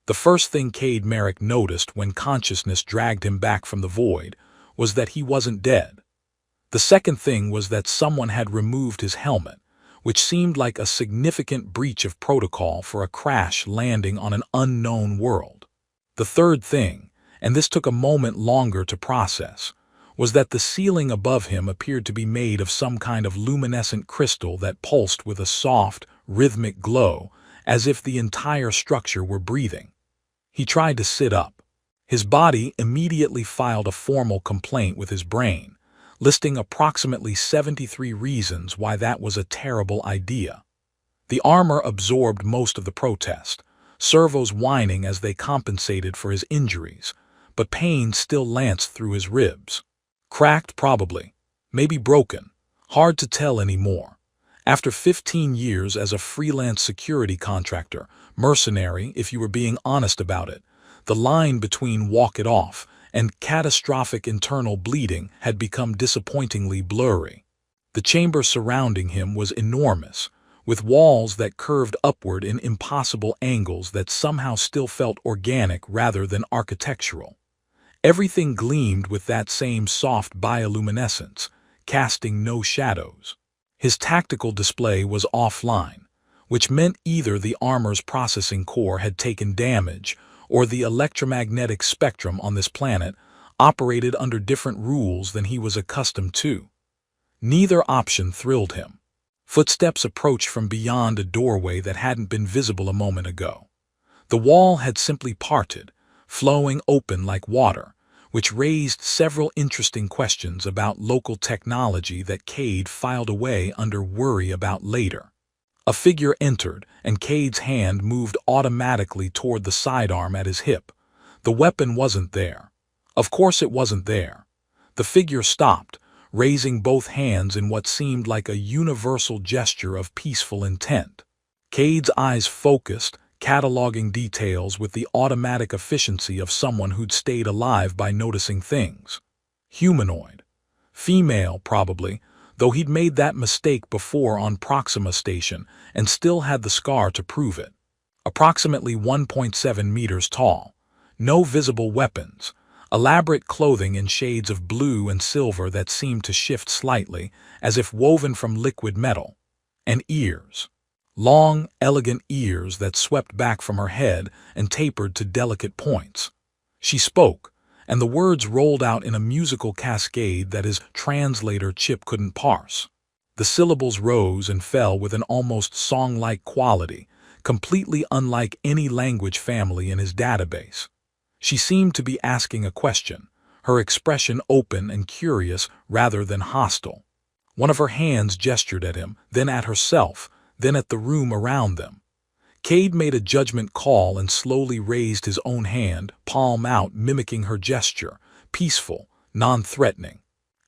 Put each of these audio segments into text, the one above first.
The first thing Cade Merrick noticed when consciousness dragged him back from the void was that he wasn't dead. The second thing was that someone had removed his helmet, which seemed like a significant breach of protocol for a crash landing on an unknown world. The third thing, and this took a moment longer to process, was that the ceiling above him appeared to be made of some kind of luminescent crystal that pulsed with a soft, rhythmic glow, as if the entire structure were breathing. He tried to sit up. His body immediately filed a formal complaint with his brain, listing approximately 73 reasons why that was a terrible idea. The armor absorbed most of the protest, servos whining as they compensated for his injuries, but pain still lanced through his ribs. Cracked, probably. Maybe broken. Hard to tell anymore. After 15 years as a freelance security contractor, mercenary if you were being honest about it, the line between walk it off and catastrophic internal bleeding had become disappointingly blurry. The chamber surrounding him was enormous, with walls that curved upward in impossible angles that somehow still felt organic rather than architectural. Everything gleamed with that same soft bioluminescence, casting no shadows. His tactical display was offline, which meant either the armor's processing core had taken damage or the electromagnetic spectrum on this planet operated under different rules than he was accustomed to. Neither option thrilled him. Footsteps approached from beyond a doorway that hadn't been visible a moment ago. The wall had simply parted, flowing open like water, which raised several interesting questions about local technology that Cade filed away under worry about later. A figure entered, and Cade's hand moved automatically toward the sidearm at his hip. The weapon wasn't there. Of course it wasn't there. The figure stopped, raising both hands in what seemed like a universal gesture of peaceful intent. Cade's eyes focused, cataloging details with the automatic efficiency of someone who'd stayed alive by noticing things. Humanoid. Female, probably, though he'd made that mistake before on Proxima Station and still had the scar to prove it. Approximately 1.7 meters tall. No visible weapons. Elaborate clothing in shades of blue and silver that seemed to shift slightly, as if woven from liquid metal. And ears. Long, elegant ears that swept back from her head and tapered to delicate points. She spoke, and the words rolled out in a musical cascade that his translator chip couldn't parse. The syllables rose and fell with an almost song-like quality, completely unlike any language family in his database. She seemed to be asking a question, her expression open and curious rather than hostile. One of her hands gestured at him, then at herself, then at the room around them. Cade made a judgment call and slowly raised his own hand, palm out, mimicking her gesture, peaceful, non-threatening.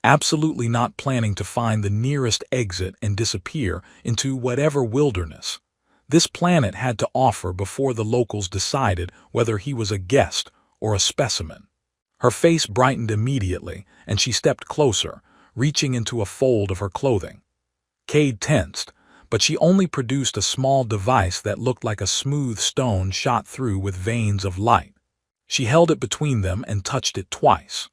Absolutely not planning to find the nearest exit and disappear into whatever wilderness this planet had to offer before the locals decided whether he was a guest or a specimen. Her face brightened immediately, and she stepped closer, reaching into a fold of her clothing. Cade tensed, but she only produced a small device that looked like a smooth stone shot through with veins of light. She held it between them and touched it twice.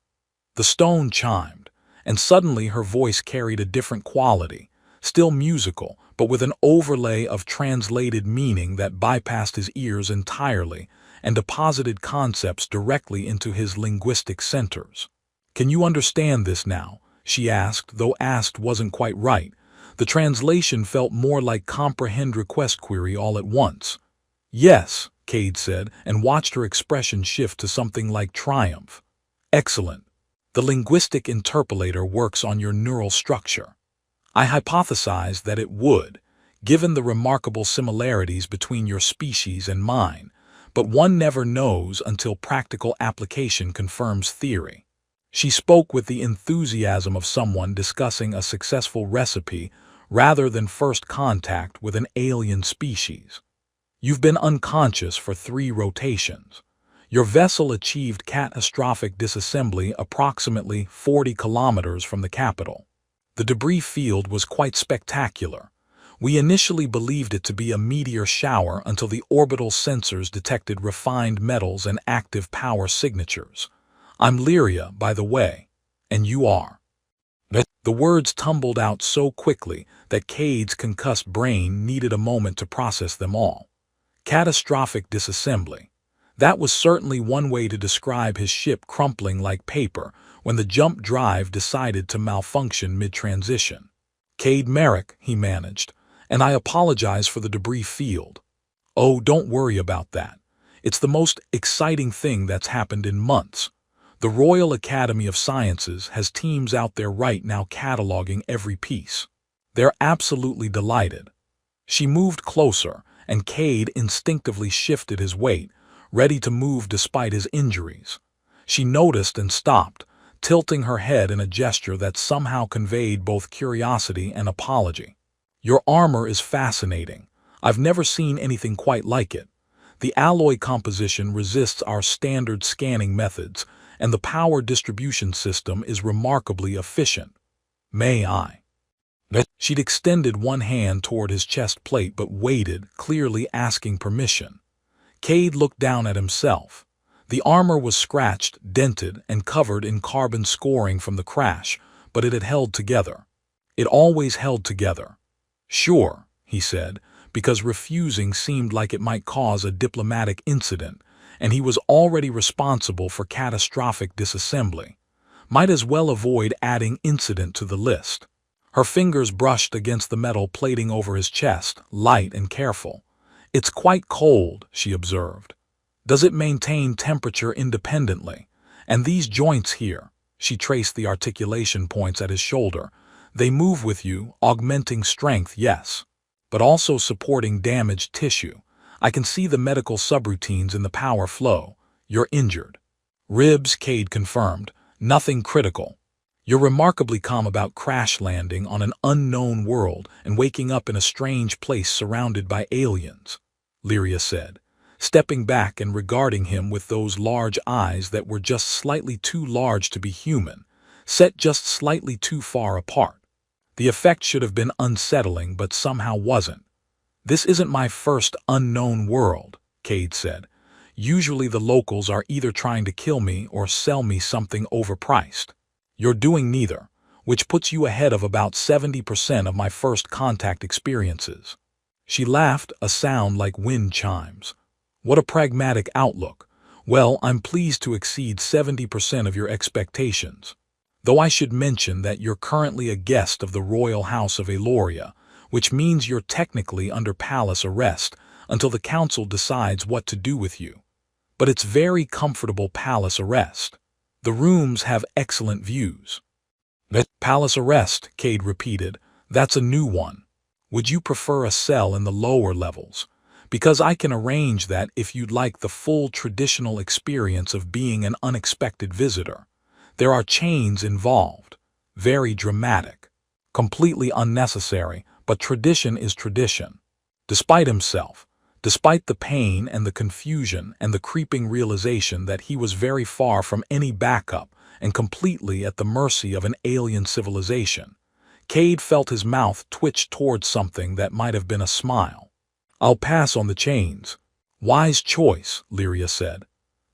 The stone chimed, and suddenly her voice carried a different quality, still musical, but with an overlay of translated meaning that bypassed his ears entirely and deposited concepts directly into his linguistic centers. "Can you understand this now?" she asked, though asked wasn't quite right. The translation felt more like comprehend request query all at once. "Yes," Cade said, and watched her expression shift to something like triumph. "Excellent. The linguistic interpolator works on your neural structure. I hypothesized that it would, given the remarkable similarities between your species and mine, but one never knows until practical application confirms theory." She spoke with the enthusiasm of someone discussing a successful recipe rather than first contact with an alien species. "You've been unconscious for 3 rotations. Your vessel achieved catastrophic disassembly approximately 40 kilometers from the capital. The debris field was quite spectacular, We initially believed it to be a meteor shower until the orbital sensors detected refined metals and active power signatures. I'm Lyria, by the way. And you are. The words tumbled out so quickly that Cade's concussed brain needed a moment to process them all. Catastrophic disassembly. That was certainly one way to describe his ship crumpling like paper when the jump drive decided to malfunction mid-transition. "Cade Merrick," he managed, "and I apologize for the debris field." "Oh, don't worry about that. It's the most exciting thing that's happened in months. The Royal Academy of Sciences has teams out there right now cataloging every piece. They're absolutely delighted." She moved closer, and Cade instinctively shifted his weight, ready to move despite his injuries. She noticed and stopped, tilting her head in a gesture that somehow conveyed both curiosity and apology. "Your armor is fascinating. I've never seen anything quite like it. The alloy composition resists our standard scanning methods, and the power distribution system is remarkably efficient. May I?" She'd extended one hand toward his chest plate but waited, clearly asking permission. Cade looked down at himself. The armor was scratched, dented, and covered in carbon scoring from the crash, but it had held together. It always held together. "Sure," he said, because refusing seemed like it might cause a diplomatic incident, and he was already responsible for catastrophic disassembly. Might as well avoid adding incident to the list. Her fingers brushed against the metal plating over his chest, light and careful. "It's quite cold," she observed. "Does it maintain temperature independently? And these joints here," she traced the articulation points at his shoulder, "they move with you, augmenting strength, yes, but also supporting damaged tissue. I can see the medical subroutines in the power flow. You're injured." "Ribs," Cade confirmed. "Nothing critical." "You're remarkably calm about crash landing on an unknown world and waking up in a strange place surrounded by aliens," Lyria said, stepping back and regarding him with those large eyes that were just slightly too large to be human, set just slightly too far apart. The effect should have been unsettling, but somehow wasn't. "This isn't my first unknown world," Cade said. "Usually the locals are either trying to kill me or sell me something overpriced. You're doing neither, which puts you ahead of about 70% of my first contact experiences." She laughed, a sound like wind chimes. "What a pragmatic outlook. Well, I'm pleased to exceed 70% of your expectations. Though I should mention that you're currently a guest of the Royal House of Eloria, which means you're technically under palace arrest until the council decides what to do with you. But it's very comfortable palace arrest. The rooms have excellent views." "Palace arrest," Cade repeated. "That's a new one. Would you prefer a cell in the lower levels? Because I can arrange that if you'd like the full traditional experience of being an unexpected visitor. There are chains involved. Very dramatic. Completely unnecessary, but tradition is tradition." Despite himself, despite the pain and the confusion and the creeping realization that he was very far from any backup and completely at the mercy of an alien civilization, Cade felt his mouth twitch towards something that might have been a smile. "I'll pass on the chains." "Wise choice," Lyria said.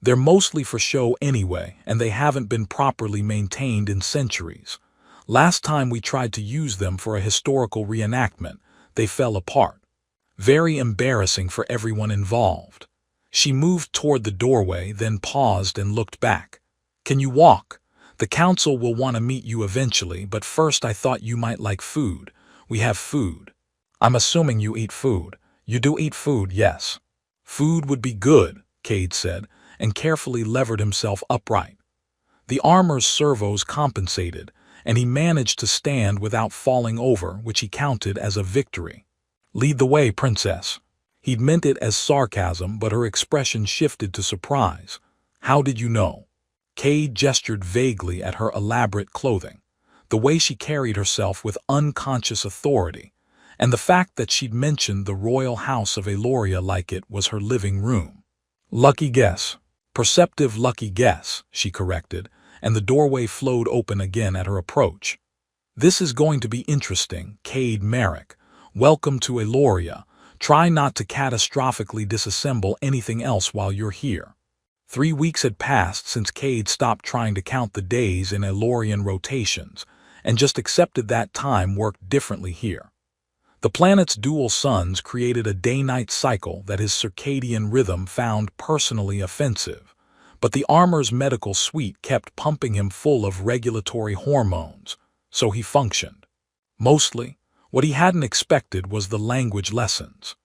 "They're mostly for show anyway, and they haven't been properly maintained in centuries. Last time we tried to use them for a historical reenactment, they fell apart. Very embarrassing for everyone involved." She moved toward the doorway, then paused and looked back. "Can you walk? The council will want to meet you eventually, but first I thought you might like food. We have food. I'm assuming you eat food. You do eat food, yes." "Food would be good," Cade said, and carefully levered himself upright. The armor's servos compensated, and he managed to stand without falling over, which he counted as a victory. "Lead the way, princess." He'd meant it as sarcasm, but her expression shifted to surprise. "How did you know?" Cade gestured vaguely at her elaborate clothing, the way she carried herself with unconscious authority, and the fact that she'd mentioned the Royal House of Eloria like it was her living room. "Lucky guess. Perceptive lucky guess," she corrected, and the doorway flowed open again at her approach. "This is going to be interesting, Cade Merrick. Welcome to Eloria. Try not to catastrophically disassemble anything else while you're here." 3 weeks had passed since Cade stopped trying to count the days in Elorian rotations, and just accepted that time worked differently here. The planet's dual suns created a day-night cycle that his circadian rhythm found personally offensive, but the armor's medical suite kept pumping him full of regulatory hormones, so he functioned. Mostly, what he hadn't expected was the language lessons.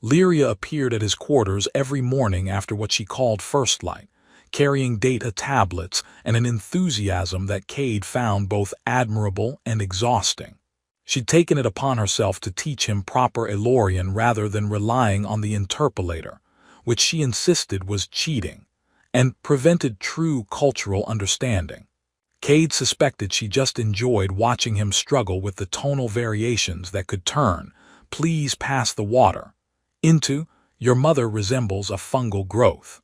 Lyria appeared at his quarters every morning after what she called first light, carrying data tablets and an enthusiasm that Cade found both admirable and exhausting. She'd taken it upon herself to teach him proper Elorian rather than relying on the interpolator, which she insisted was cheating, and prevented true cultural understanding. Cade suspected she just enjoyed watching him struggle with the tonal variations that could turn "please pass the water" into "your mother resembles a fungal growth."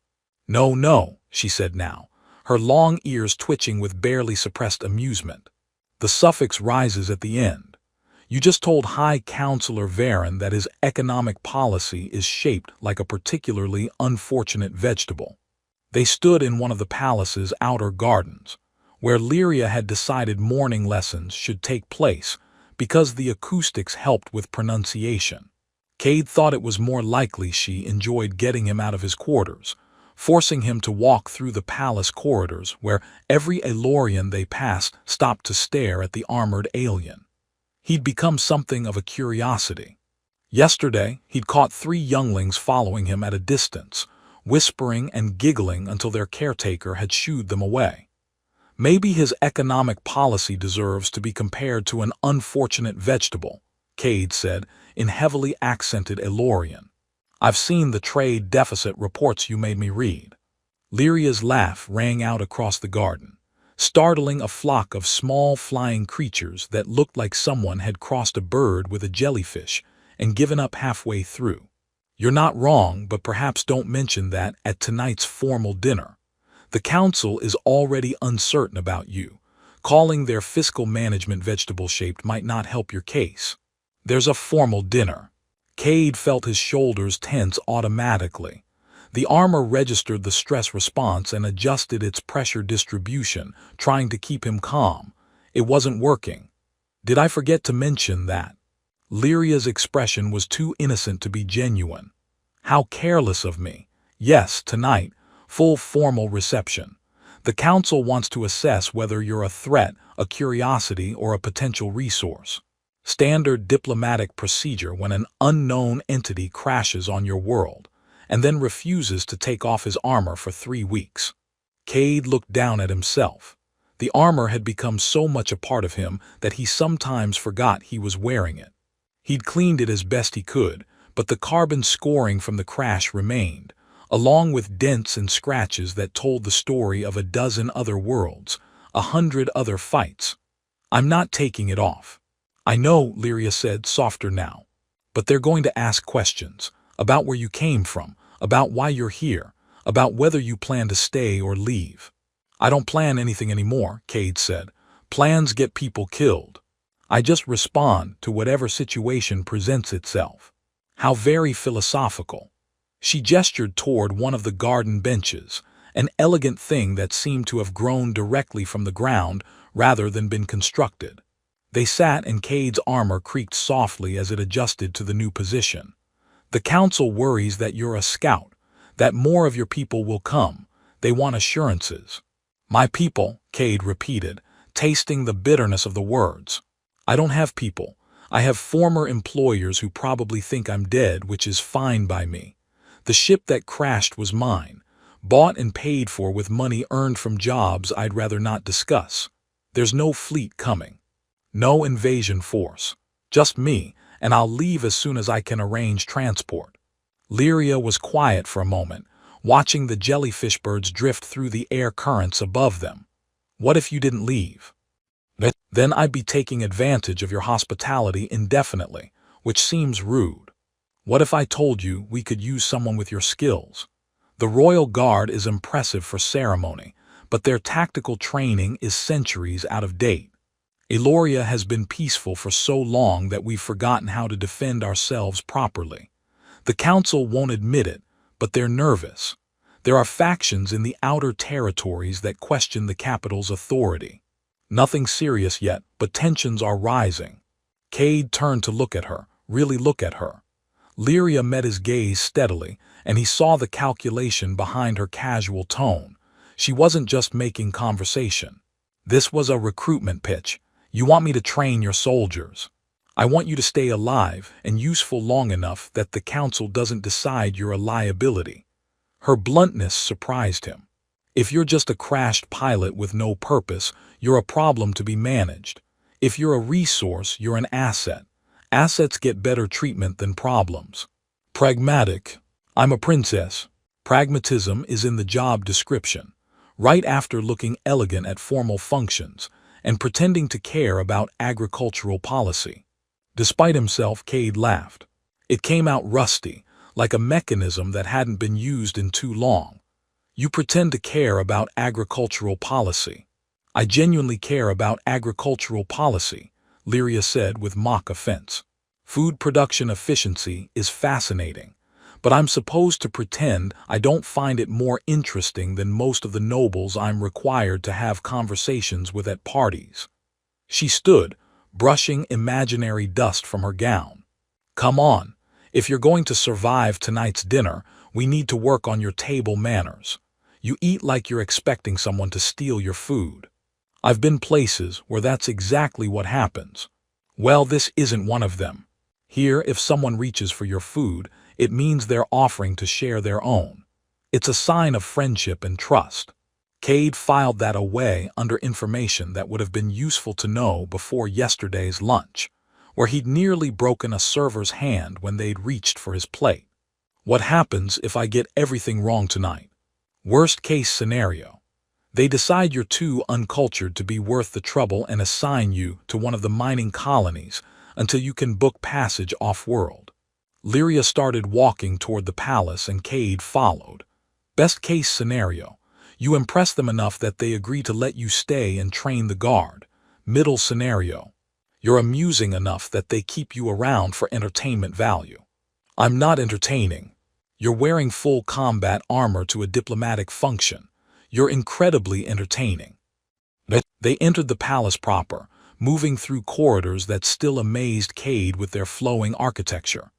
"No, no," she said now, her long ears twitching with barely suppressed amusement. The suffix rises at the end. "You just told High Counselor Varen that his economic policy is shaped like a particularly unfortunate vegetable." They stood in one of the palace's outer gardens, where Lyria had decided morning lessons should take place because the acoustics helped with pronunciation. Cade thought it was more likely she enjoyed getting him out of his quarters, forcing him to walk through the palace corridors where every Elorian they passed stopped to stare at the armored alien. He'd become something of a curiosity. Yesterday, he'd caught 3 younglings following him at a distance, whispering and giggling until their caretaker had shooed them away. Maybe his economic policy deserves to be compared to an unfortunate vegetable, Cade said in heavily accented Elorian. "I've seen the trade deficit reports you made me read." Lyria's laugh rang out across the garden, startling a flock of small flying creatures that looked like someone had crossed a bird with a jellyfish and given up halfway through. "You're not wrong, but perhaps don't mention that at tonight's formal dinner. The council is already uncertain about you. Calling their fiscal management vegetable-shaped might not help your case." "There's a formal dinner." Cade felt his shoulders tense automatically. The armor registered the stress response and adjusted its pressure distribution, trying to keep him calm. It wasn't working. "Did I forget to mention that?" Lyria's expression was too innocent to be genuine. "How careless of me. Yes, tonight, full formal reception. The council wants to assess whether you're a threat, a curiosity, or a potential resource. Standard diplomatic procedure when an unknown entity crashes on your world and then refuses to take off his armor for 3 weeks. Cade looked down at himself. The armor had become so much a part of him that he sometimes forgot he was wearing it. He'd cleaned it as best he could, but the carbon scoring from the crash remained, along with dents and scratches that told the story of a dozen other worlds, 100 other fights. "I'm not taking it off." "I know," Lyria said, softer now. "But they're going to ask questions about where you came from, about why you're here, about whether you plan to stay or leave." "I don't plan anything anymore," Cade said. "Plans get people killed. I just respond to whatever situation presents itself." How very philosophical. She gestured toward one of the garden benches, an elegant thing that seemed to have grown directly from the ground rather than been constructed. They sat and Cade's armor creaked softly as it adjusted to the new position. "The council worries that you're a scout, that more of your people will come. They want assurances." "My people," Cade repeated, tasting the bitterness of the words. "I don't have people. I have former employers who probably think I'm dead, which is fine by me. The ship that crashed was mine, bought and paid for with money earned from jobs I'd rather not discuss. There's no fleet coming. No invasion force. Just me, and I'll leave as soon as I can arrange transport." Lyria was quiet for a moment, watching the jellyfish birds drift through the air currents above them. "What if you didn't leave?" "Then I'd be taking advantage of your hospitality indefinitely, which seems rude. What if I told you we could use someone with your skills? The Royal Guard is impressive for ceremony, but their tactical training is centuries out of date." Eloria has been peaceful for so long that we've forgotten how to defend ourselves properly. The council won't admit it, but they're nervous. There are factions in the outer territories that question the capital's authority. Nothing serious yet, but tensions are rising. Cade turned to look at her, really look at her. Lyria met his gaze steadily, and he saw the calculation behind her casual tone. She wasn't just making conversation. This was a recruitment pitch. You want me to train your soldiers. I want you to stay alive and useful long enough that the council doesn't decide you're a liability. Her bluntness surprised him. If you're just a crashed pilot with no purpose, you're a problem to be managed. If you're a resource, you're an asset. Assets get better treatment than problems. Pragmatic. I'm a princess. Pragmatism is in the job description, right after looking elegant at formal functions and pretending to care about agricultural policy. Despite himself, Cade laughed. It came out rusty, like a mechanism that hadn't been used in too long. You pretend to care about agricultural policy. I genuinely care about agricultural policy, Lyria said with mock offense. Food production efficiency is fascinating, but I'm supposed to pretend I don't find it more interesting than most of the nobles I'm required to have conversations with at parties. She stood, brushing imaginary dust from her gown. Come on, if you're going to survive tonight's dinner, we need to work on your table manners. You eat like you're expecting someone to steal your food. I've been places where that's exactly what happens. Well, this isn't one of them. Here, if someone reaches for your food, it means they're offering to share their own. It's a sign of friendship and trust. Cade filed that away under information that would have been useful to know before yesterday's lunch, where he'd nearly broken a server's hand when they'd reached for his plate. What happens if I get everything wrong tonight? Worst case scenario. They decide you're too uncultured to be worth the trouble and assign you to one of the mining colonies until you can book passage off-world. Lyria started walking toward the palace and Cade followed. Best case scenario. You impress them enough that they agree to let you stay and train the guard. Middle scenario. You're amusing enough that they keep you around for entertainment value. I'm not entertaining. You're wearing full combat armor to a diplomatic function. You're incredibly entertaining. They entered the palace proper, moving through corridors that still amazed Cade with their flowing architecture.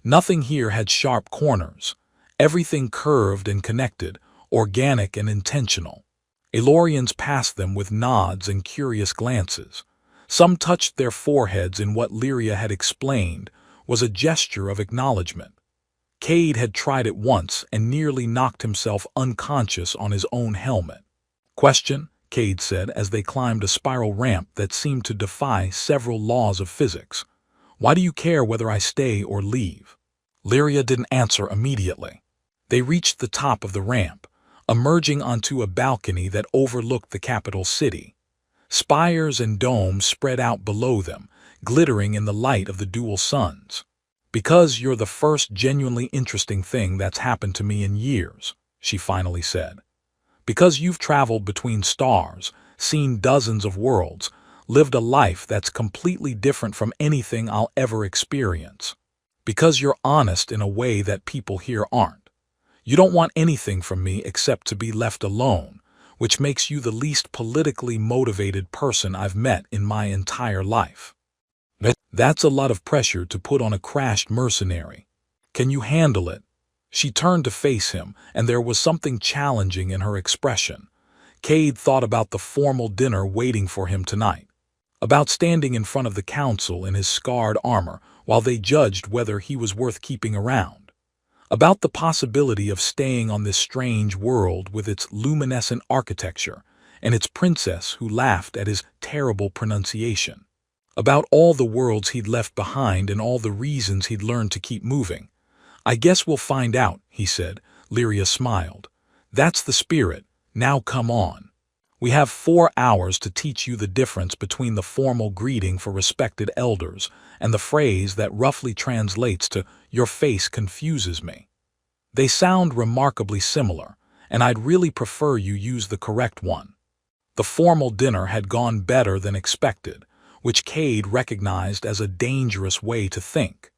Nothing here had sharp corners. Everything curved and connected, organic and intentional. Elorians passed them with nods and curious glances. Some touched their foreheads in what Lyria had explained was a gesture of acknowledgement. Cade had tried it once and nearly knocked himself unconscious on his own helmet. Question, Cade said as they climbed a spiral ramp that seemed to defy several laws of physics. Why do you care whether I stay or leave? Lyria didn't answer immediately. They reached the top of the ramp, emerging onto a balcony that overlooked the capital city. Spires and domes spread out below them, glittering in the light of the dual suns. Because you're the first genuinely interesting thing that's happened to me in years, she finally said. Because you've traveled between stars, seen dozens of worlds, lived a life that's completely different from anything I'll ever experience. Because you're honest in a way that people here aren't. You don't want anything from me except to be left alone, which makes you the least politically motivated person I've met in my entire life. That's a lot of pressure to put on a crashed mercenary. Can you handle it? She turned to face him, and there was something challenging in her expression. Cade thought about the formal dinner waiting for him tonight, about standing in front of the council in his scarred armor while they judged whether he was worth keeping around, about the possibility of staying on this strange world with its luminescent architecture and its princess who laughed at his terrible pronunciation, about all the worlds he'd left behind and all the reasons he'd learned to keep moving. I guess we'll find out, he said. Lyria smiled. That's the spirit. Now come on. We have 4 hours to teach you the difference between the formal greeting for respected elders and the phrase that roughly translates to, "Your face confuses me." They sound remarkably similar, and I'd really prefer you use the correct one. The formal dinner had gone better than expected, which Cade recognized as a dangerous way to think.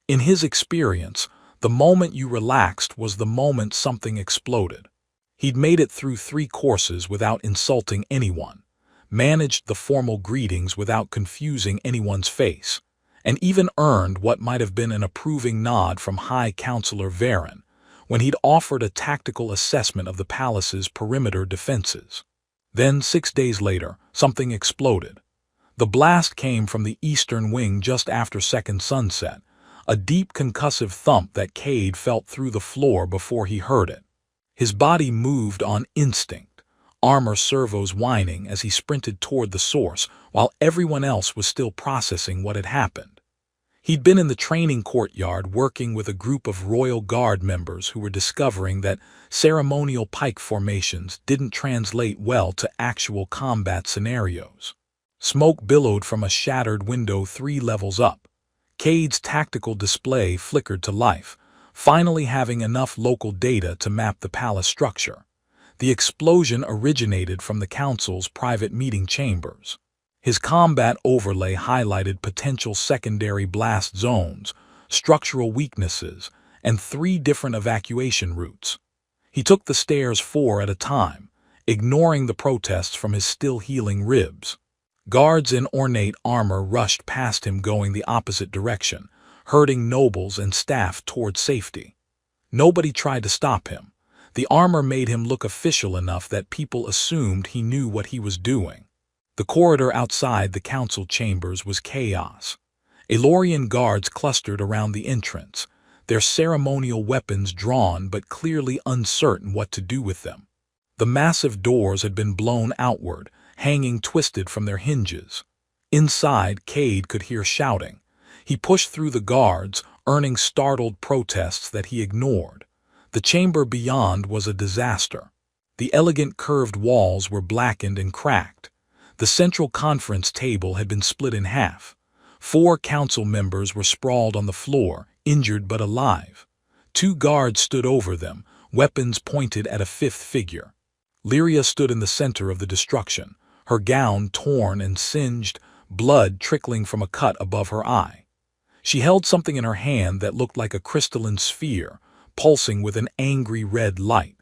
In his experience, the moment you relaxed was the moment something exploded. He'd made it through 3 courses without insulting anyone, managed the formal greetings without confusing anyone's face, and even earned what might have been an approving nod from High Counselor Varen when he'd offered a tactical assessment of the palace's perimeter defenses. Then, 6 days later, something exploded. The blast came from the eastern wing just after second sunset, a deep concussive thump that Cade felt through the floor before he heard it. His body moved on instinct, armor servos whining as he sprinted toward the source while everyone else was still processing what had happened. He'd been in the training courtyard working with a group of Royal Guard members who were discovering that ceremonial pike formations didn't translate well to actual combat scenarios. Smoke billowed from a shattered window 3 levels up. Cade's tactical display flickered to life, finally having enough local data to map the palace structure. The explosion originated from the council's private meeting chambers. His combat overlay highlighted potential secondary blast zones, structural weaknesses, and 3 different evacuation routes. He took the stairs 4 at a time, ignoring the protests from his still-healing ribs. Guards in ornate armor rushed past him going the opposite direction, herding nobles and staff toward safety. Nobody tried to stop him. The armor made him look official enough that people assumed he knew what he was doing. The corridor outside the council chambers was chaos. Elorian guards clustered around the entrance, their ceremonial weapons drawn but clearly uncertain what to do with them. The massive doors had been blown outward, hanging twisted from their hinges. Inside, Cade could hear shouting. He pushed through the guards, earning startled protests that he ignored. The chamber beyond was a disaster. The elegant curved walls were blackened and cracked. The central conference table had been split in half. 4 council members were sprawled on the floor, injured but alive. 2 guards stood over them, weapons pointed at a 5th figure. Lyria stood in the center of the destruction, her gown torn and singed, blood trickling from a cut above her eye. She held something in her hand that looked like a crystalline sphere, pulsing with an angry red light.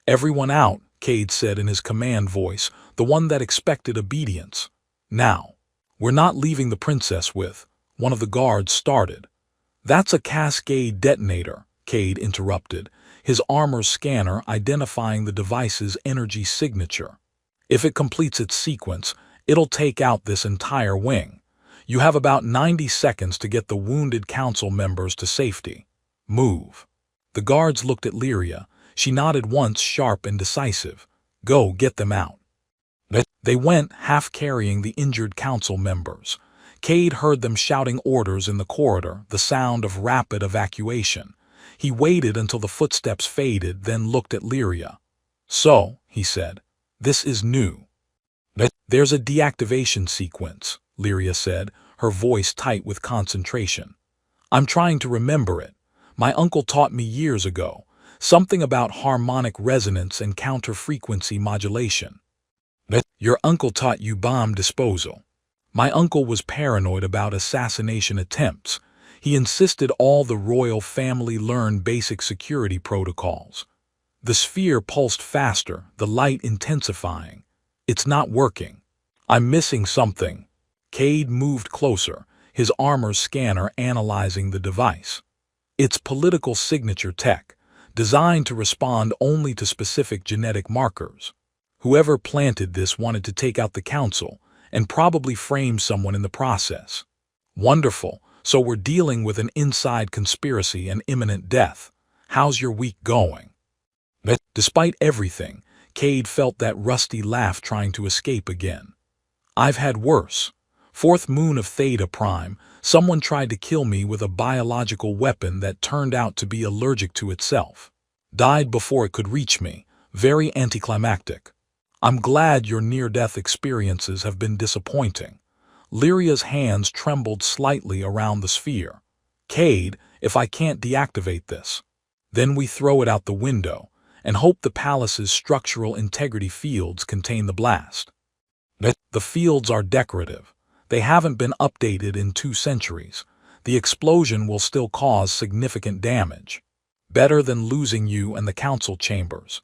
"Everyone out," Cade said in his command voice, the one that expected obedience. "Now." "We're not leaving the princess with," one of the guards started. "That's a cascade detonator," Cade interrupted, his armor scanner identifying the device's energy signature. "If it completes its sequence, it'll take out this entire wing. You have about 90 seconds to get the wounded council members to safety. Move." The guards looked at Lyria. She nodded once, sharp and decisive. "Go, get them out." They went, half carrying the injured council members. Cade heard them shouting orders in the corridor, the sound of rapid evacuation. He waited until the footsteps faded, then looked at Lyria. "So," he said, "this is new." "There's a deactivation sequence," Lyria said, her voice tight with concentration. "I'm trying to remember it. My uncle taught me years ago. Something about harmonic resonance and counter-frequency modulation." "Your uncle taught you bomb disposal." "My uncle was paranoid about assassination attempts. He insisted all the royal family learn basic security protocols." The sphere pulsed faster, the light intensifying. "It's not working. I'm missing something." Cade moved closer, his armor scanner analyzing the device. "It's political signature tech, designed to respond only to specific genetic markers. Whoever planted this wanted to take out the council and probably frame someone in the process." "Wonderful, so we're dealing with an inside conspiracy and imminent death. How's your week going?" Despite everything, Cade felt that rusty laugh trying to escape again. "I've had worse. 4th moon of Theta Prime, someone tried to kill me with a biological weapon that turned out to be allergic to itself. Died before it could reach me. Very anticlimactic. I'm glad your near-death experiences have been disappointing." Lyria's hands trembled slightly around the sphere. "Cade, if I can't deactivate this, then we throw it out the window and hope the palace's structural integrity fields contain the blast." "The fields are decorative. They haven't been updated in 2 centuries. The explosion will still cause significant damage. Better than losing you and the council chambers.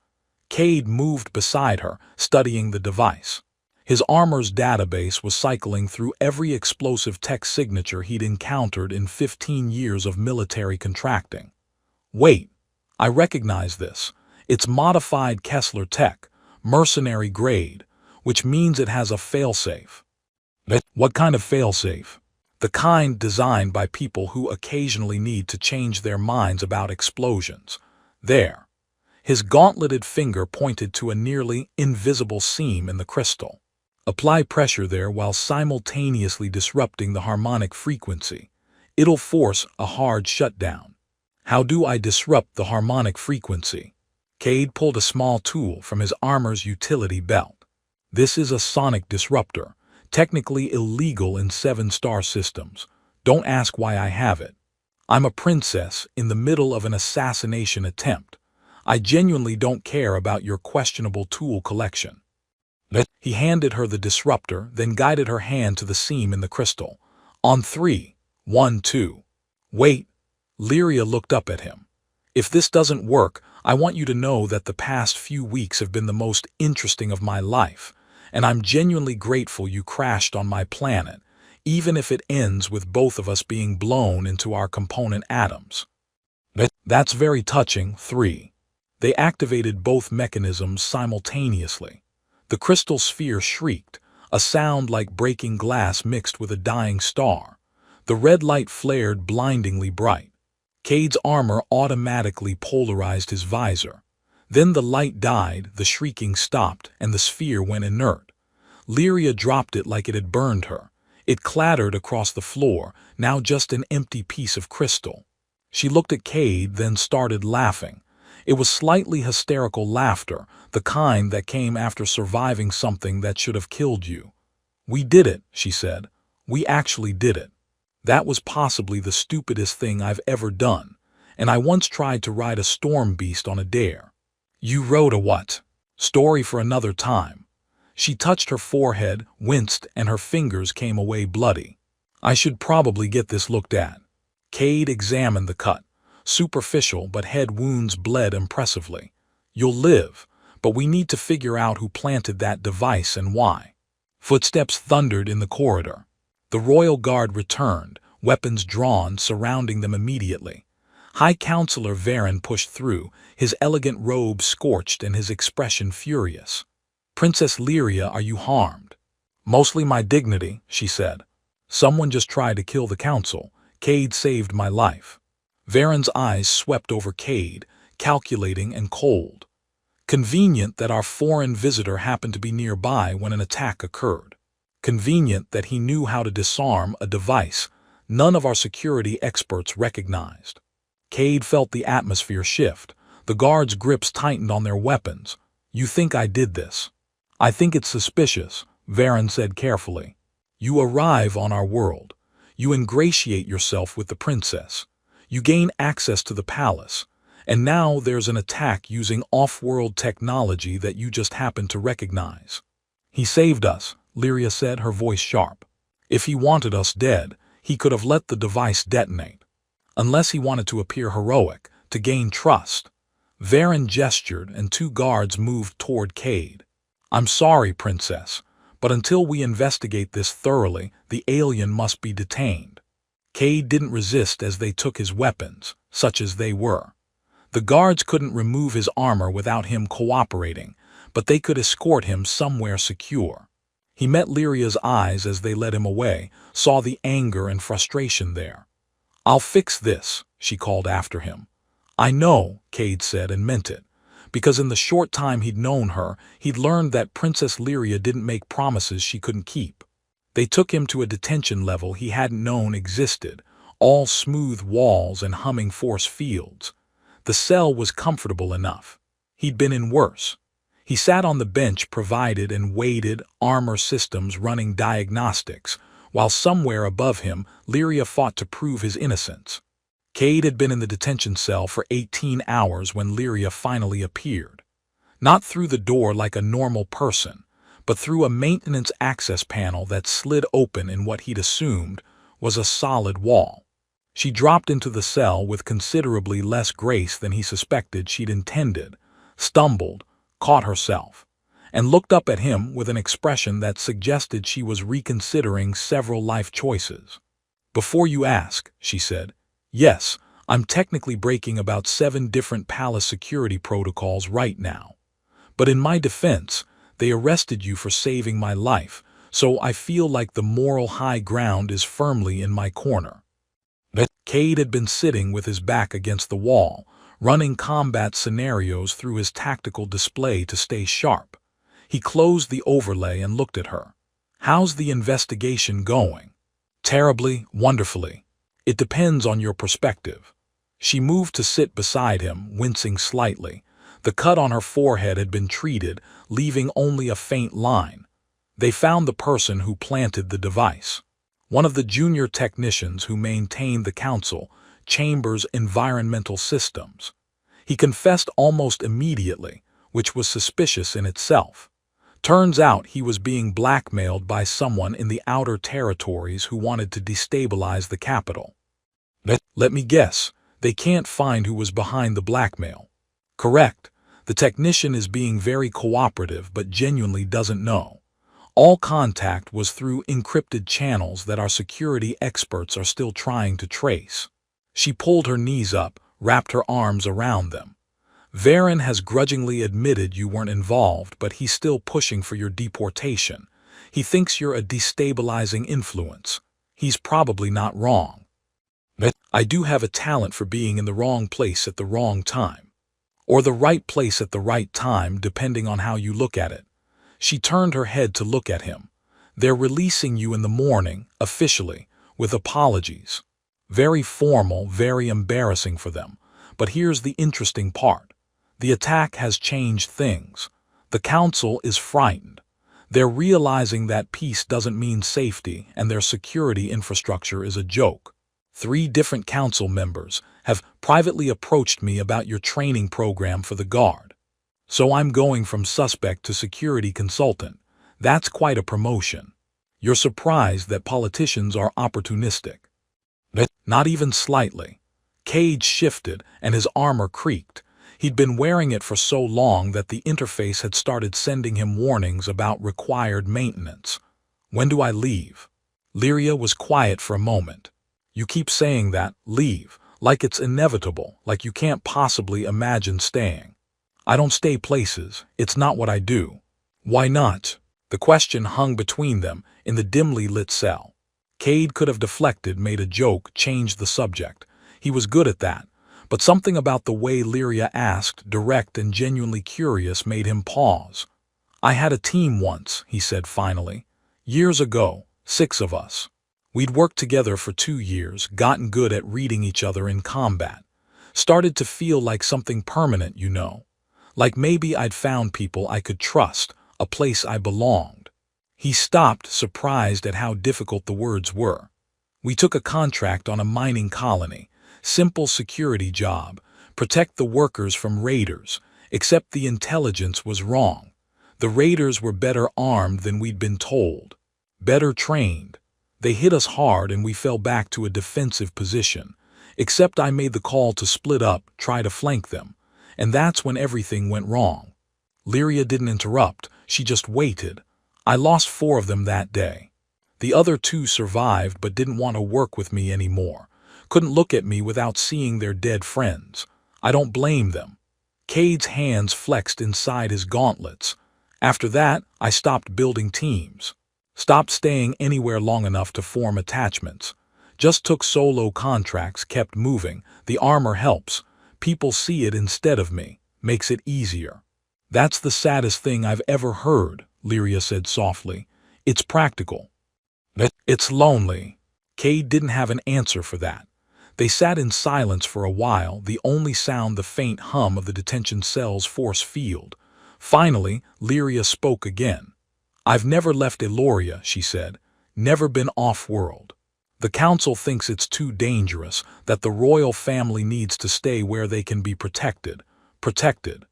Cade moved beside her, studying the device. His armor's database was cycling through every explosive tech signature he'd encountered in 15 years of military contracting. Wait, I recognize this. It's modified Kessler tech, mercenary grade, which means it has a failsafe. What kind of failsafe? The kind designed by people who occasionally need to change their minds about explosions. There. His gauntleted finger pointed to a nearly invisible seam in the crystal. Apply pressure there while simultaneously disrupting the harmonic frequency. It'll force a hard shutdown. How do I disrupt the harmonic frequency? Cade pulled a small tool from his armor's utility belt. This is a sonic disruptor, technically illegal in 7-star systems. Don't ask why I have it. I'm a princess in the middle of an assassination attempt. I genuinely don't care about your questionable tool collection. He handed her the disruptor, then guided her hand to the seam in the crystal. On 3, 1, 2. Wait. Lyria looked up at him. If this doesn't work, I want you to know that the past few weeks have been the most interesting of my life, and I'm genuinely grateful you crashed on my planet, even if it ends with both of us being blown into our component atoms. That's very touching. 3. They activated both mechanisms simultaneously. The crystal sphere shrieked, a sound like breaking glass mixed with a dying star. The red light flared blindingly bright. Cade's armor automatically polarized his visor. Then the light died, the shrieking stopped, and the sphere went inert. Lyria dropped it like it had burned her. It clattered across the floor, now just an empty piece of crystal. She looked at Cade, then started laughing. It was slightly hysterical laughter, the kind that came after surviving something that should have killed you. We did it, she said. We actually did it. That was possibly the stupidest thing I've ever done, and I once tried to ride a storm beast on a dare. You rode a what? Story for another time. She touched her forehead, winced, and her fingers came away bloody. I should probably get this looked at. Cade examined the cut. Superficial, but head wounds bled impressively. You'll live, but we need to figure out who planted that device and why. Footsteps thundered in the corridor. The royal guard returned, weapons drawn, surrounding them immediately. High Counselor Varen pushed through, his elegant robe scorched and his expression furious. Princess Lyria, are you harmed? Mostly my dignity, she said. Someone just tried to kill the council. Cade saved my life. Varen's eyes swept over Cade, calculating and cold. Convenient that our foreign visitor happened to be nearby when an attack occurred. Convenient that he knew how to disarm a device none of our security experts recognized. Cade felt the atmosphere shift. The guards' grips tightened on their weapons. You think I did this? I think it's suspicious, Varen said carefully. You arrive on our world. You ingratiate yourself with the princess. You gain access to the palace. And now there's an attack using off-world technology that you just happen to recognize. He saved us, Lyria said, her voice sharp. If he wanted us dead, he could have let the device detonate. Unless he wanted to appear heroic, to gain trust. Varen gestured and 2 guards moved toward Cade. I'm sorry, princess, but until we investigate this thoroughly, the alien must be detained. Cade didn't resist as they took his weapons, such as they were. The guards couldn't remove his armor without him cooperating, but they could escort him somewhere secure. He met Lyria's eyes as they led him away, saw the anger and frustration there. I'll fix this, she called after him. I know, Cade said, and meant it, because in the short time he'd known her, he'd learned that Princess Lyria didn't make promises she couldn't keep. They took him to a detention level he hadn't known existed, all smooth walls and humming force fields. The cell was comfortable enough. He'd been in worse. He sat on the bench provided and waited, armor systems running diagnostics, while somewhere above him, Lyria fought to prove his innocence. Cade had been in the detention cell for 18 hours when Lyria finally appeared. Not through the door like a normal person, but through a maintenance access panel that slid open in what he'd assumed was a solid wall. She dropped into the cell with considerably less grace than he suspected she'd intended, stumbled, caught herself, and looked up at him with an expression that suggested she was reconsidering several life choices. "Before you ask," she said, "yes, I'm technically breaking about 7 different palace security protocols right now. But in my defense, they arrested you for saving my life, so I feel like the moral high ground is firmly in my corner." Cade had been sitting with his back against the wall, running combat scenarios through his tactical display to stay sharp. He closed the overlay and looked at her. "How's the investigation going?" "Terribly, wonderfully. It depends on your perspective." She moved to sit beside him, wincing slightly. The cut on her forehead had been treated, leaving only a faint line. They found the person who planted the device. One of the junior technicians who maintained the council chamber's environmental systems. He confessed almost immediately, which was suspicious in itself. Turns out he was being blackmailed by someone in the outer territories who wanted to destabilize the capital. Let me guess, they can't find who was behind the blackmail. Correct. The technician is being very cooperative but genuinely doesn't know. All contact was through encrypted channels that our security experts are still trying to trace. She pulled her knees up, wrapped her arms around them. "Varen has grudgingly admitted you weren't involved, but he's still pushing for your deportation. He thinks you're a destabilizing influence. He's probably not wrong. I do have a talent for being in the wrong place at the wrong time. Or the right place at the right time, depending on how you look at it." She turned her head to look at him. "They're releasing you in the morning, officially, with apologies. Very formal, very embarrassing for them. But here's the interesting part. The attack has changed things. The council is frightened. They're realizing that peace doesn't mean safety, and their security infrastructure is a joke. 3 different council members have privately approached me about your training program for the Guard. So I'm going from suspect to security consultant. That's quite a promotion. You're surprised that politicians are opportunistic." Not even slightly. Cade shifted and his armor creaked. He'd been wearing it for so long that the interface had started sending him warnings about required maintenance. "When do I leave?" Lyria was quiet for a moment. "You keep saying that, leave, like it's inevitable, like you can't possibly imagine staying." "I don't stay places, it's not what I do." "Why not?" The question hung between them in the dimly lit cell. Cade could have deflected, made a joke, changed the subject. He was good at that. But something about the way Lyria asked, direct and genuinely curious, made him pause. "I had a team once," he said finally. "Years ago, 6 of us. We'd worked together for 2 years, gotten good at reading each other in combat. Started to feel like something permanent, you know. Like maybe I'd found people I could trust, a place I belonged." He stopped, surprised at how difficult the words were. "We took a contract on a mining colony. Simple security job. Protect the workers from raiders. Except the intelligence was wrong. The raiders were better armed than we'd been told. Better trained. They hit us hard and we fell back to a defensive position. Except I made the call to split up, try to flank them. And that's when everything went wrong." Lyria didn't interrupt. She just waited. "I lost 4 of them that day. The other 2 survived but didn't want to work with me anymore. Couldn't look at me without seeing their dead friends. I don't blame them." Cade's hands flexed inside his gauntlets. "After that, I stopped building teams. Stopped staying anywhere long enough to form attachments. Just took solo contracts, kept moving. The armor helps. People see it instead of me. Makes it easier." "That's the saddest thing I've ever heard," Lyria said softly. "It's practical." "It's lonely." Cade didn't have an answer for that. They sat in silence for a while, the only sound the faint hum of the detention cell's force field. Finally, Lyria spoke again. "I've never left Eloria," she said. "Never been off-world. The council thinks it's too dangerous, that the royal family needs to stay where they can be protected. Protected."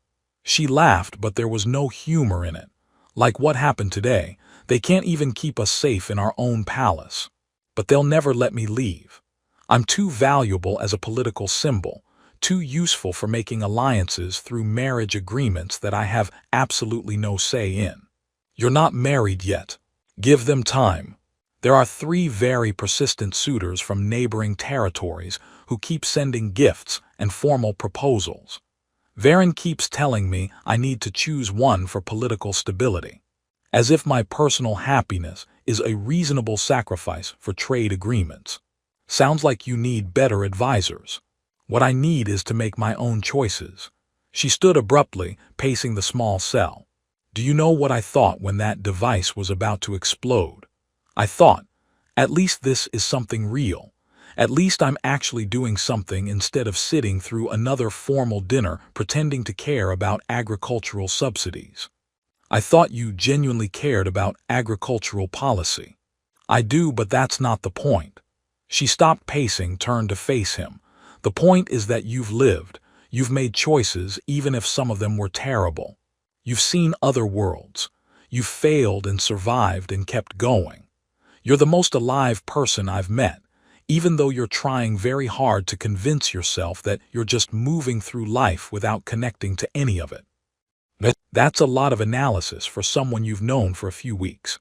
She laughed, but there was no humor in it. Like what happened today, they can't even keep us safe in our own palace. But they'll never let me leave. I'm too valuable as a political symbol, too useful for making alliances through marriage agreements that I have absolutely no say in. You're not married yet. Give them time. There are 3 very persistent suitors from neighboring territories who keep sending gifts and formal proposals. Varen keeps telling me I need to choose one for political stability, as if my personal happiness is a reasonable sacrifice for trade agreements. Sounds like you need better advisors. What I need is to make my own choices. She stood abruptly, pacing the small cell. Do you know what I thought when that device was about to explode? I thought, at least this is something real. At least I'm actually doing something instead of sitting through another formal dinner pretending to care about agricultural subsidies. I thought you genuinely cared about agricultural policy. I do, but that's not the point. She stopped pacing, turned to face him. The point is that you've lived. You've made choices, even if some of them were terrible. You've seen other worlds. You've failed and survived and kept going. You're the most alive person I've met, even though you're trying very hard to convince yourself that you're just moving through life without connecting to any of it. That's a lot of analysis for someone you've known for a few weeks.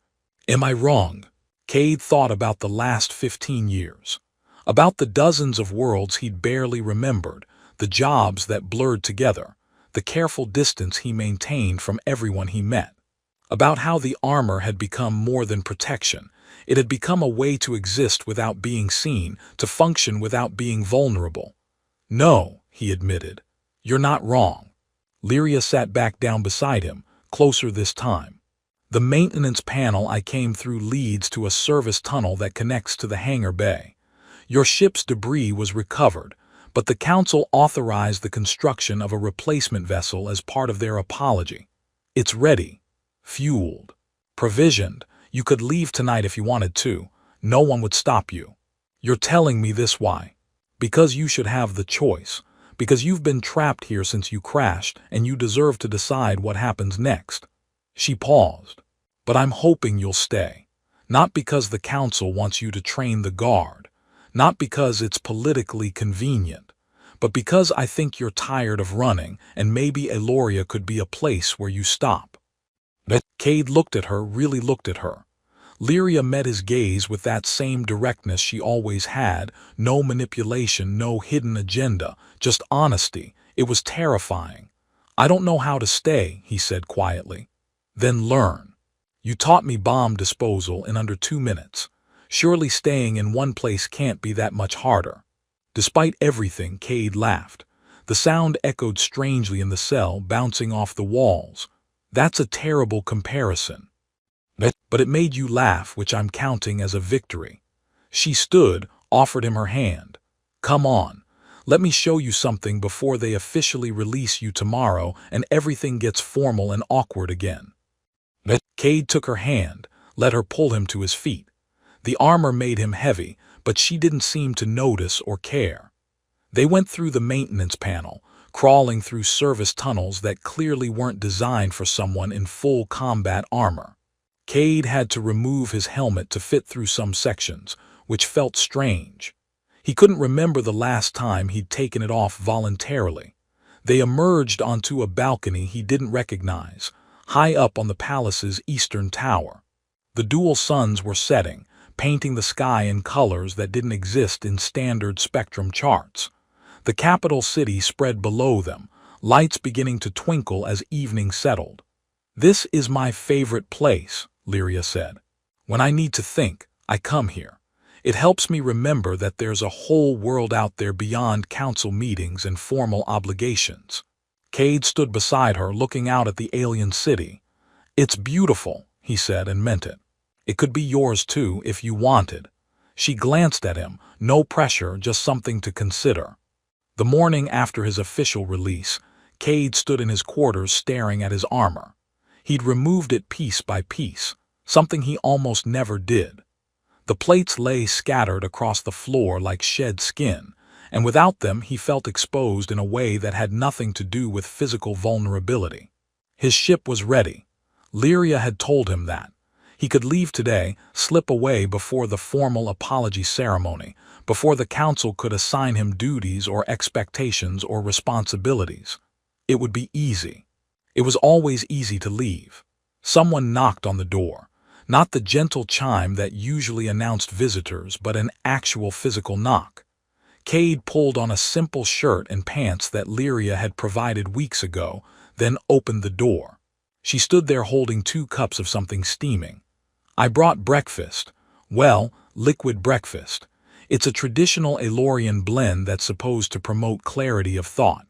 Am I wrong? Cade thought about the last 15 years, about the dozens of worlds he'd barely remembered, the jobs that blurred together, the careful distance he maintained from everyone he met, about how the armor had become more than protection. It had become a way to exist without being seen, to function without being vulnerable. No, he admitted. You're not wrong. Lyria sat back down beside him, closer this time. The maintenance panel I came through leads to a service tunnel that connects to the hangar bay. Your ship's debris was recovered, but the Council authorized the construction of a replacement vessel as part of their apology. It's ready, fueled, provisioned. You could leave tonight if you wanted to. No one would stop you. You're telling me this why? Because you should have the choice. Because you've been trapped here since you crashed, and you deserve to decide what happens next. She paused. But I'm hoping you'll stay. Not because the Council wants you to train the guard. Not because it's politically convenient. But because I think you're tired of running, and maybe Eloria could be a place where you stop. Cade looked at her, really looked at her. Lyria met his gaze with that same directness she always had, no manipulation, no hidden agenda, just honesty. It was terrifying. I don't know how to stay, he said quietly. Then learn. You taught me bomb disposal in under 2 minutes. Surely staying in one place can't be that much harder. Despite everything, Cade laughed. The sound echoed strangely in the cell, bouncing off the walls. That's a terrible comparison. But it made you laugh, which I'm counting as a victory. She stood, offered him her hand. Come on, let me show you something before they officially release you tomorrow and everything gets formal and awkward again. Cade took her hand, let her pull him to his feet. The armor made him heavy, but she didn't seem to notice or care. They went through the maintenance panel, crawling through service tunnels that clearly weren't designed for someone in full combat armor. Cade had to remove his helmet to fit through some sections, which felt strange. He couldn't remember the last time he'd taken it off voluntarily. They emerged onto a balcony he didn't recognize, high up on the palace's eastern tower. The dual suns were setting, painting the sky in colors that didn't exist in standard spectrum charts. The capital city spread below them, lights beginning to twinkle as evening settled. This is my favorite place, Lyria said. When I need to think, I come here. It helps me remember that there's a whole world out there beyond council meetings and formal obligations. Cade stood beside her, looking out at the alien city. It's beautiful, he said, and meant it. It could be yours too, if you wanted. She glanced at him, no pressure, just something to consider. The morning after his official release, Cade stood in his quarters staring at his armor. He'd removed it piece by piece, something he almost never did. The plates lay scattered across the floor like shed skin, and without them he felt exposed in a way that had nothing to do with physical vulnerability. His ship was ready, Lyria had told him that. He could leave today, slip away before the formal apology ceremony, before the council could assign him duties or expectations or responsibilities. It would be easy. It was always easy to leave. Someone knocked on the door. Not the gentle chime that usually announced visitors, but an actual physical knock. Cade pulled on a simple shirt and pants that Lyria had provided weeks ago, then opened the door. She stood there holding 2 cups of something steaming. "I brought breakfast." "Well, liquid breakfast. It's a traditional Elorian blend that's supposed to promote clarity of thought.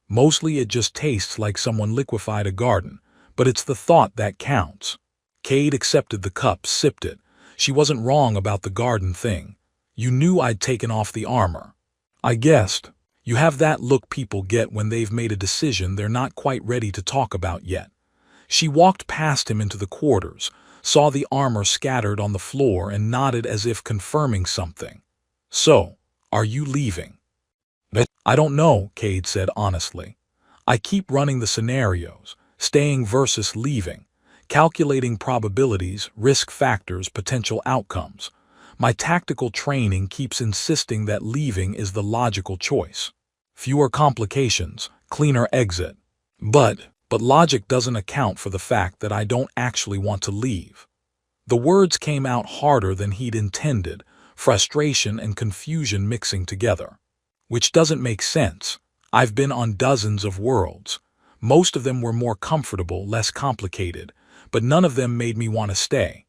Mostly it just tastes like someone liquefied a garden, but it's the thought that counts." Cade accepted the cup, sipped it. She wasn't wrong about the garden thing. "You knew I'd taken off the armor." "I guessed. You have that look people get when they've made a decision they're not quite ready to talk about yet." She walked past him into the quarters, saw the armor scattered on the floor and nodded as if confirming something. "So, are you leaving?" "I don't know," Cade said honestly. "I keep running the scenarios, staying versus leaving, calculating probabilities, risk factors, potential outcomes. My tactical training keeps insisting that leaving is the logical choice. Fewer complications, cleaner exit. But logic doesn't account for the fact that I don't actually want to leave." The words came out harder than he'd intended, frustration and confusion mixing together. "Which doesn't make sense. I've been on dozens of worlds. Most of them were more comfortable, less complicated, but none of them made me want to stay."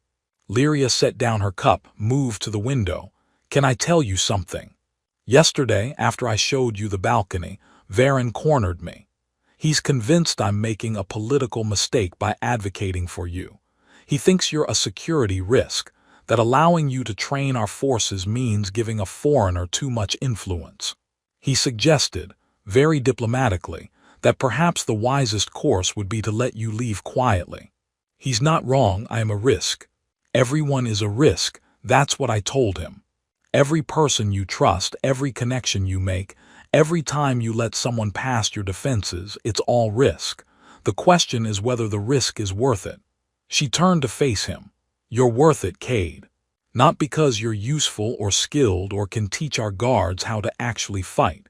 Lyria set down her cup, moved to the window. "Can I tell you something? Yesterday, after I showed you the balcony, Varen cornered me. He's convinced I'm making a political mistake by advocating for you. He thinks you're a security risk, that allowing you to train our forces means giving a foreigner too much influence. He suggested, very diplomatically, that perhaps the wisest course would be to let you leave quietly. He's not wrong, I am a risk. Everyone is a risk, that's what I told him. Every person you trust, every connection you make, every time you let someone past your defenses, it's all risk. The question is whether the risk is worth it." She turned to face him. "You're worth it, Cade. Not because you're useful or skilled or can teach our guards how to actually fight,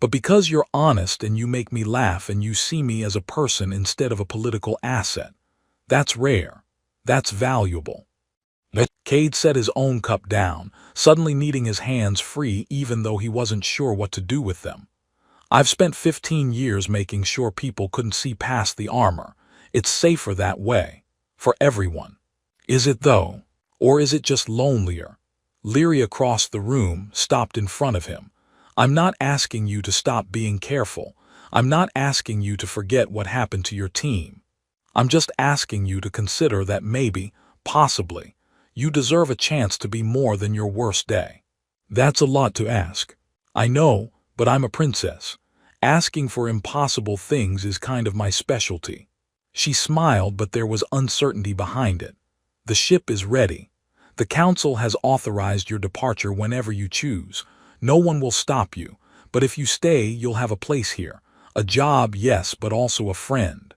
but because you're honest and you make me laugh and you see me as a person instead of a political asset. That's rare. That's valuable." Cade set his own cup down, suddenly needing his hands free even though he wasn't sure what to do with them. "I've spent 15 years making sure people couldn't see past the armor. It's safer that way. For everyone." "Is it though? Or is it just lonelier?" Lyria crossed the room, stopped in front of him. "I'm not asking you to stop being careful. I'm not asking you to forget what happened to your team. I'm just asking you to consider that maybe, possibly, you deserve a chance to be more than your worst day." "That's a lot to ask." "I know, but I'm a princess. Asking for impossible things is kind of my specialty." She smiled, but there was uncertainty behind it. "The ship is ready. The council has authorized your departure whenever you choose. No one will stop you, but if you stay, you'll have a place here. A job, yes, but also a friend.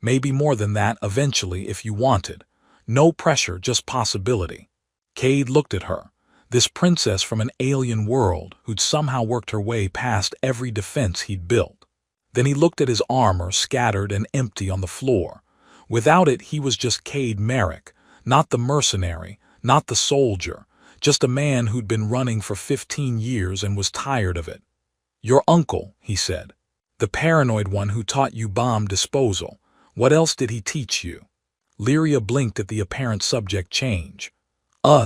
Maybe more than that eventually if you wanted. No pressure, just possibility." Cade looked at her, this princess from an alien world who'd somehow worked her way past every defense he'd built. Then he looked at his armor, scattered and empty on the floor. Without it, he was just Cade Merrick, not the mercenary, not the soldier, just a man who'd been running for 15 years and was tired of it. "Your uncle," he said. "The paranoid one who taught you bomb disposal. What else did he teach you?" Lyria blinked at the apparent subject change.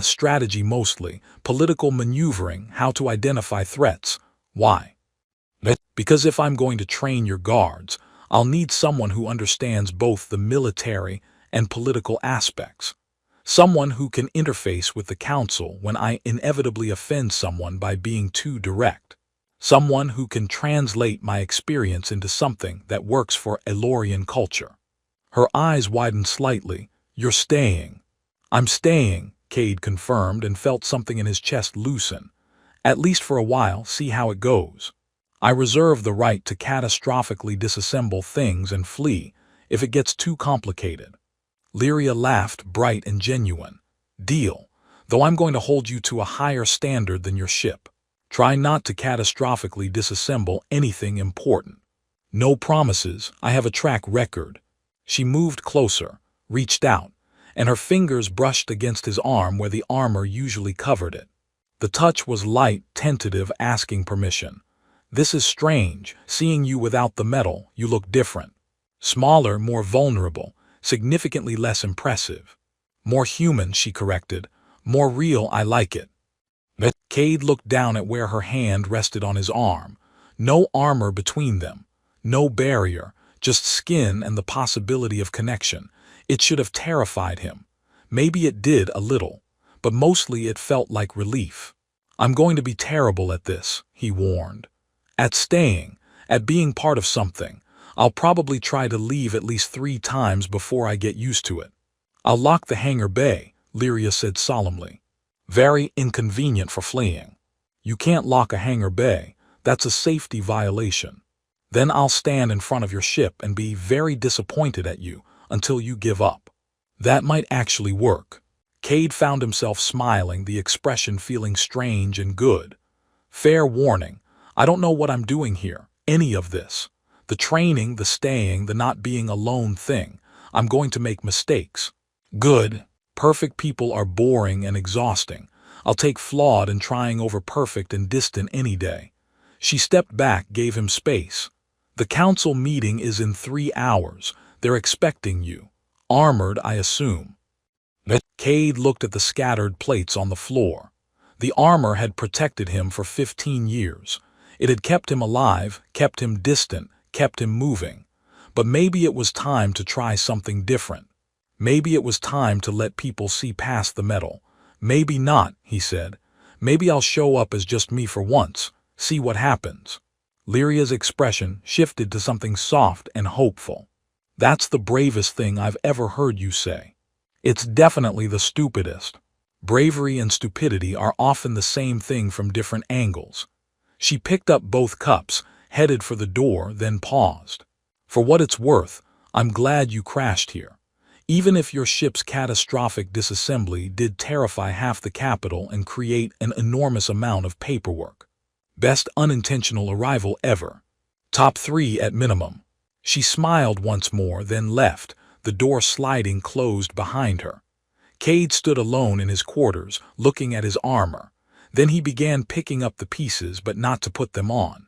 Strategy mostly, political maneuvering, how to identify threats." "Why?" "Because if I'm going to train your guards, I'll need someone who understands both the military and political aspects. Someone who can interface with the council when I inevitably offend someone by being too direct. Someone who can translate my experience into something that works for Elorian culture." Her eyes widened slightly. "You're staying." "I'm staying," Cade confirmed and felt something in his chest loosen. "At least for a while, see how it goes. I reserve the right to catastrophically disassemble things and flee if it gets too complicated." Lyria laughed, bright and genuine. Deal, though I'm going to hold you to a higher standard than your ship. Try not to catastrophically disassemble anything important. No promises, I have a track record. She moved closer, reached out, and her fingers brushed against his arm where the armor usually covered it. The touch was light, tentative, asking permission. This is strange, seeing you without the metal, you look different. Smaller, more vulnerable, significantly less impressive. More human, she corrected. More real, I like it. Cade looked down at where her hand rested on his arm. No armor between them. No barrier, just skin and the possibility of connection. It should have terrified him. Maybe it did a little, but mostly it felt like relief. I'm going to be terrible at this, he warned. At staying, at being part of something. I'll probably try to leave at least 3 times before I get used to it. I'll lock the hangar bay, Lyria said solemnly. Very inconvenient for fleeing. You can't lock a hangar bay, that's a safety violation. Then I'll stand in front of your ship and be very disappointed at you until you give up. That might actually work. Cade found himself smiling, the expression feeling strange and good. Fair warning, I don't know what I'm doing here, any of this. The training, the staying, the not being alone thing. I'm going to make mistakes. Good. Perfect people are boring and exhausting. I'll take flawed and trying over perfect and distant any day. She stepped back, gave him space. The council meeting is in 3 hours. They're expecting you. Armored, I assume. Cade looked at the scattered plates on the floor. The armor had protected him for 15 years. It had kept him alive, kept him distant, kept him moving. But maybe it was time to try something different. Maybe it was time to let people see past the metal. Maybe not, he said. Maybe I'll show up as just me for once, see what happens. Lyria's expression shifted to something soft and hopeful. That's the bravest thing I've ever heard you say. It's definitely the stupidest. Bravery and stupidity are often the same thing from different angles. She picked up both cups, headed for the door, then paused. For what it's worth, I'm glad you crashed here. Even if your ship's catastrophic disassembly did terrify half the capital and create an enormous amount of paperwork. Best unintentional arrival ever. Top 3 at minimum. She smiled once more, then left, the door sliding closed behind her. Cade stood alone in his quarters, looking at his armor. Then he began picking up the pieces, but not to put them on.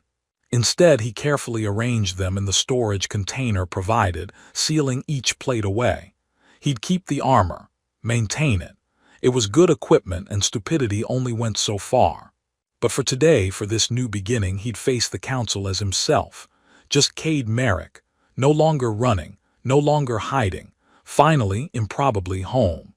Instead, he carefully arranged them in the storage container provided, sealing each plate away. He'd keep the armor, maintain it. It was good equipment and stupidity only went so far. But for today, for this new beginning, he'd face the council as himself. Just Cade Merrick, no longer running, no longer hiding, finally, improbably home.